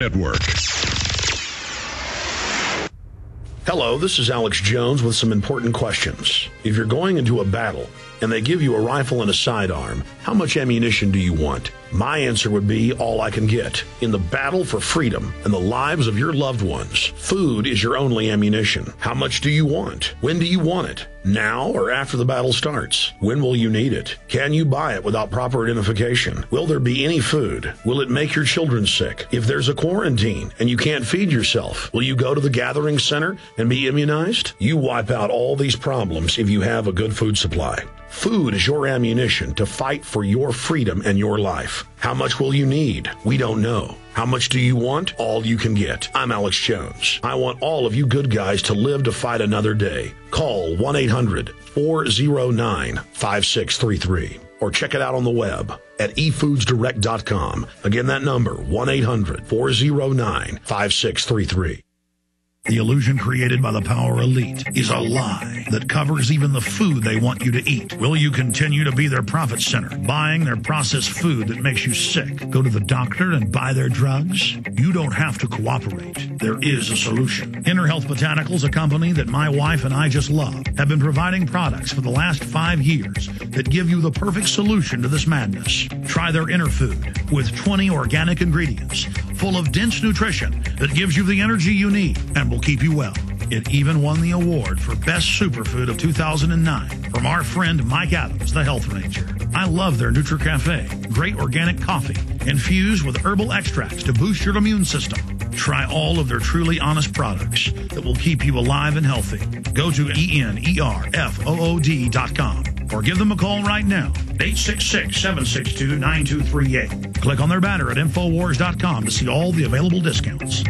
Network. Hello, this is Alex Jones with some important questions. If you're going into a battle and they give you a rifle and a sidearm, how much ammunition do you want? My answer would be all I can get. In the battle for freedom and the lives of your loved ones, food is your only ammunition. How much do you want? When do you want it? Now or after the battle starts? When will you need it? Can you buy it without proper identification? Will there be any food? Will it make your children sick? If there's a quarantine and you can't feed yourself, will you go to the gathering center and be immunized? You wipe out all these problems if you have a good food supply. Food is your ammunition to fight for your freedom and your life. How much will you need? We don't know. How much do you want? All you can get. I'm Alex Jones. I want all of you good guys to live to fight another day. Call 1-800-409-5633 or check it out on the web at efoodsdirect.com. Again, that number, 1-800-409-5633. The illusion created by the power elite is a lie that covers even the food they want you to eat. Will you continue to be their profit center, buying their processed food that makes you sick? Go to the doctor and buy their drugs? You don't have to cooperate. There is a solution. Inner Health Botanicals, a company that my wife and I just love, have been providing products for the last 5 years that give you the perfect solution to this madness. Try their Inner Food with 20 organic ingredients full of dense nutrition that gives you the energy you need and will keep you well. It even won the award for Best Superfood of 2009 from our friend Mike Adams, the Health Ranger. I love their NutriCafe, great organic coffee infused with herbal extracts to boost your immune system. Try all of their truly honest products that will keep you alive and healthy. Go to ENERFOOD.com or give them a call right now, 866-762-9238. Click on their banner at Infowars.com to see all the available discounts.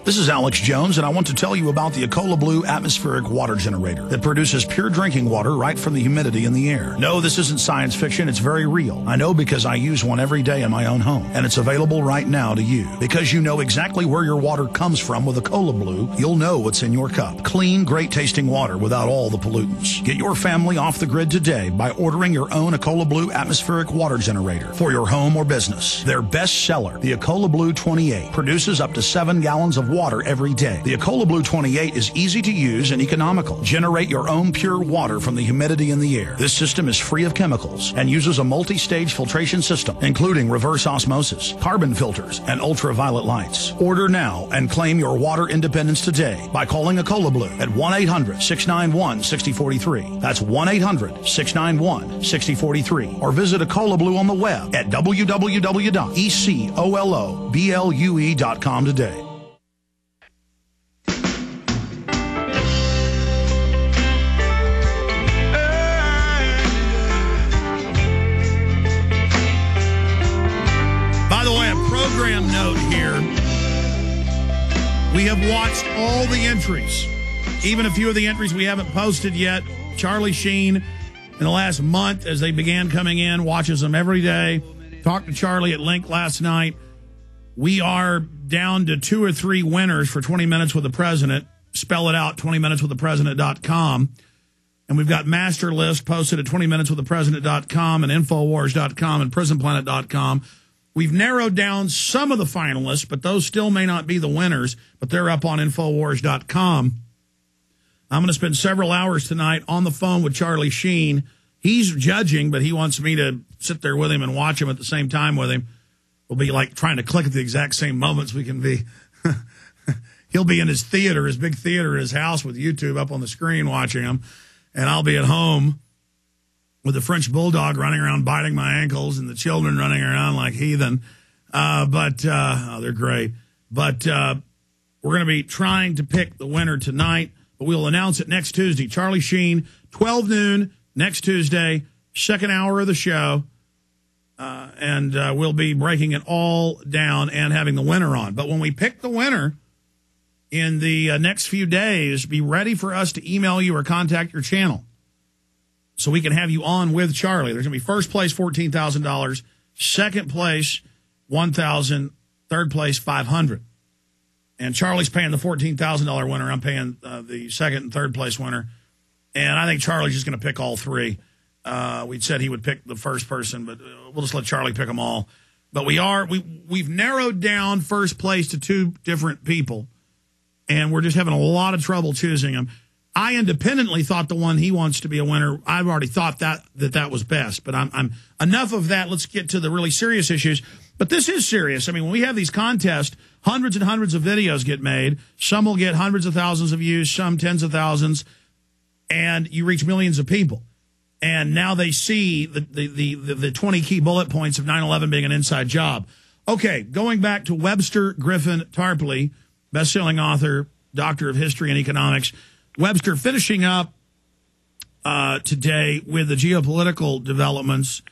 This is Alex Jones, and I want to tell you about the EcoLa Blue atmospheric water generator that produces pure drinking water right from the humidity in the air. No, this isn't science fiction. It's very real. I know because I use one every day in my own home, and it's available right now to you. Because you know exactly where your water comes from with EcoLa Blue, you'll know what's in your cup. Clean, great-tasting water without all the pollutants. Get your family off the grid today by ordering your own EcoLa Blue atmospheric water generator for your home or business. Their best seller, the EcoLa Blue 28, produces up to 7 gallons of water every day. The EcoLa Blue 28 is easy to use and economical. Generate your own pure water from the humidity in the air. This system is free of chemicals and uses a multi-stage filtration system, including reverse osmosis, carbon filters, and ultraviolet lights. Order now and claim your water independence today by calling EcoLa Blue at 1-800-691-6043. That's 1-800-691-6043. Or visit EcoLa Blue on the web at www.ecoloblu.com today. Program note here. We have watched all the entries, even a few of the entries we haven't posted yet. Charlie Sheen, in the last month, as they began coming in, watches them every day. Talked to Charlie at length last night. We are down to 2 or 3 winners for 20 Minutes with the President. Spell it out, 20minuteswiththepresident.com. And we've got master list posted at 20minuteswiththepresident.com and Infowars.com and prisonplanet.com. We've narrowed down some of the finalists, but those still may not be the winners, but they're up on Infowars.com. I'm going to spend several hours tonight on the phone with Charlie Sheen. He's judging, but he wants me to sit there with him and watch him at the same time with him. We'll be like trying to click at the exact same moments we can be. He'll be in his theater, his big theater, his house with YouTube up on the screen watching him, and I'll be at home with the French bulldog running around biting my ankles and the children running around like heathen. They're great. But we're going to be trying to pick the winner tonight, but we'll announce it next Tuesday. Charlie Sheen, 12 noon, next Tuesday, second hour of the show. And we'll be breaking it all down and having the winner on. But when we pick the winner in the next few days, be ready for us to email you or contact your channel, so we can have you on with Charlie. There's going to be first place, $14,000, second place, $1,000, third place, $500. And Charlie's paying the $14,000 winner. I'm paying the second and third place winner. And I think Charlie's just going to pick all 3. We'd said he would pick the first person, but we'll just let Charlie pick them all. But we've narrowed down first place to two different people, and we're just having a lot of trouble choosing them. I independently thought the one he wants to be a winner. I've already thought that was best. But I'm enough of that. Let's get to the really serious issues. But this is serious. I mean, when we have these contests, hundreds and hundreds of videos get made. Some will get hundreds of thousands of views, some tens of thousands, and you reach millions of people. And now they see the 20 key bullet points of 9/11 being an inside job. Okay, going back to Webster Griffin Tarpley, best-selling author, doctor of history and economics. Webster, finishing up today with the geopolitical developments.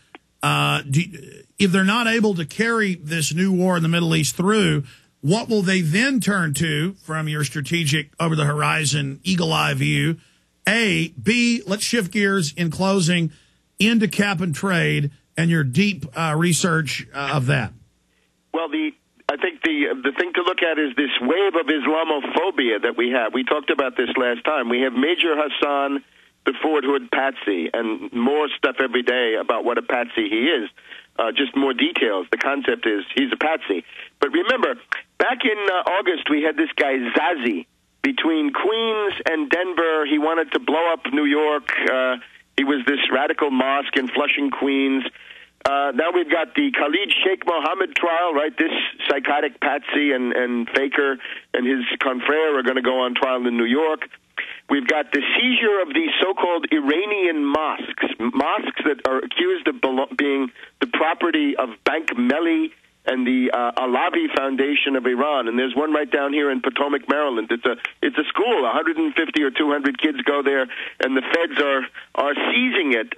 If they're not able to carry this new war in the Middle East through, what will they then turn to from your strategic over-the-horizon eagle-eye view? A. B, let's shift gears in closing into cap and trade and your deep research of that. Well, I think the thing to look at is this wave of Islamophobia that we have. We talked about this last time. We have Major Hassan, the Fort Hood patsy, and more stuff every day about what a patsy he is. Just more details. The concept is he's a patsy. But remember, back in August, we had this guy Zazi. Between Queens and Denver, he wanted to blow up New York. He was this radical mosque in Flushing, Queens. Now we've got the Khalid Sheikh Mohammed trial, right? This psychotic patsy and faker and his confrere are going to go on trial in New York. We've got the seizure of these so-called Iranian mosques that are accused of being the property of Bank Melli and the Alavi Foundation of Iran, and there's one right down here in Potomac, Maryland. It's a school. 150 or 200 kids go there, and the feds are seizing it.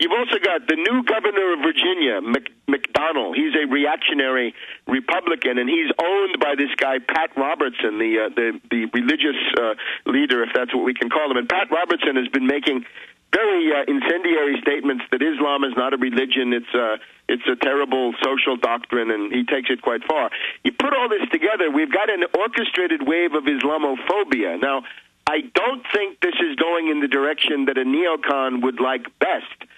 You've also got the new governor of Virginia, McDonnell. He's a reactionary Republican, and he's owned by this guy Pat Robertson, the religious leader, if that's what we can call him. And Pat Robertson has been making very incendiary statements that Islam is not a religion. It's a terrible social doctrine, and he takes it quite far. You put all this together, we've got an orchestrated wave of Islamophobia. Now, I don't think this is going in the direction that a neocon would like best.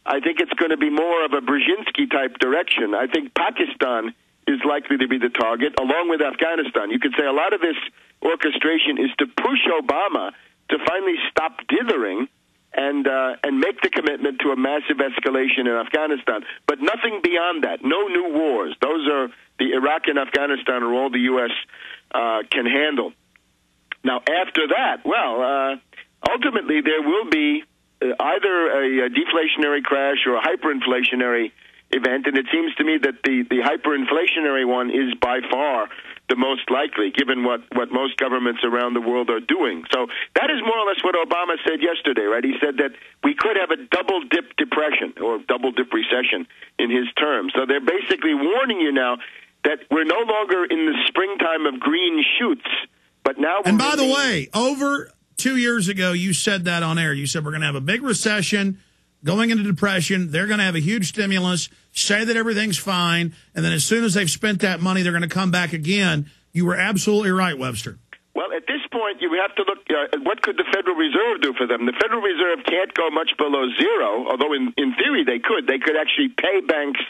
I think it's going to be more of a Brzezinski-type direction. I think Pakistan is likely to be the target, along with Afghanistan. You could say a lot of this orchestration is to push Obama to finally stop dithering and make the commitment to a massive escalation in Afghanistan. But nothing beyond that. No new wars. Those are the Iraq and Afghanistan are all the U.S. Can handle. Now, after that, ultimately there will be either a deflationary crash or a hyperinflationary event, and it seems to me that the hyperinflationary one is by far the most likely, given what most governments around the world are doing. So that is more or less what Obama said yesterday, right? He said that we could have a double-dip depression or double-dip recession in his terms. So they're basically warning you now that we're no longer in the springtime of green shoots, but now we're... And by the way, over 2 years ago, you said that on air. You said we're going to have a big recession, going into depression, they're going to have a huge stimulus, say that everything's fine, and then as soon as they've spent that money, they're going to come back again. You were absolutely right, Webster. Well, at this point, you have to look at what could the Federal Reserve do for them. The Federal Reserve can't go much below zero, although in theory they could. They could actually pay banks.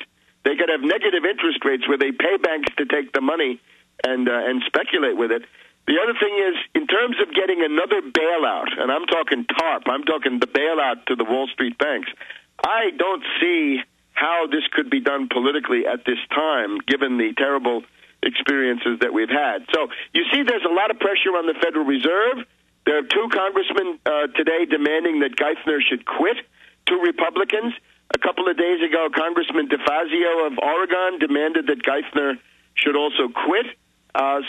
They could have negative interest rates where they pay banks to take the money and speculate with it. The other thing is, in terms of getting another bailout, and I'm talking TARP, I'm talking the bailout to the Wall Street banks, I don't see how this could be done politically at this time, given the terrible experiences that we've had. So you see there's a lot of pressure on the Federal Reserve. There are two congressmen today demanding that Geithner should quit, two Republicans. A couple of days ago, Congressman DeFazio of Oregon demanded that Geithner should also quit.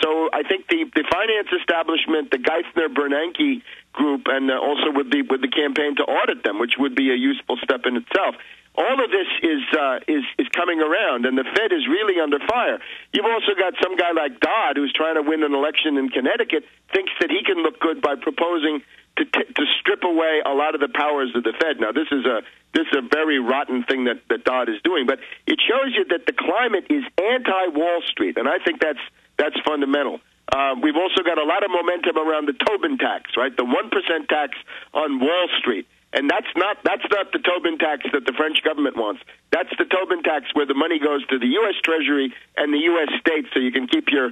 So I think the finance establishment, the Geithner-Bernanke group, and also with the campaign to audit them, which would be a useful step in itself. All of this is coming around, and the Fed is really under fire. You've also got some guy like Dodd, who's trying to win an election in Connecticut, thinks that he can look good by proposing to strip away a lot of the powers of the Fed. Now, this is a very rotten thing that Dodd is doing, but it shows you that the climate is anti-Wall Street, and I think that's fundamental. We've also got a lot of momentum around the Tobin tax, right? The 1% tax on Wall Street. And that's not the Tobin tax that the French government wants. That's the Tobin tax where the money goes to the U.S. Treasury and the U.S. states, so you can keep your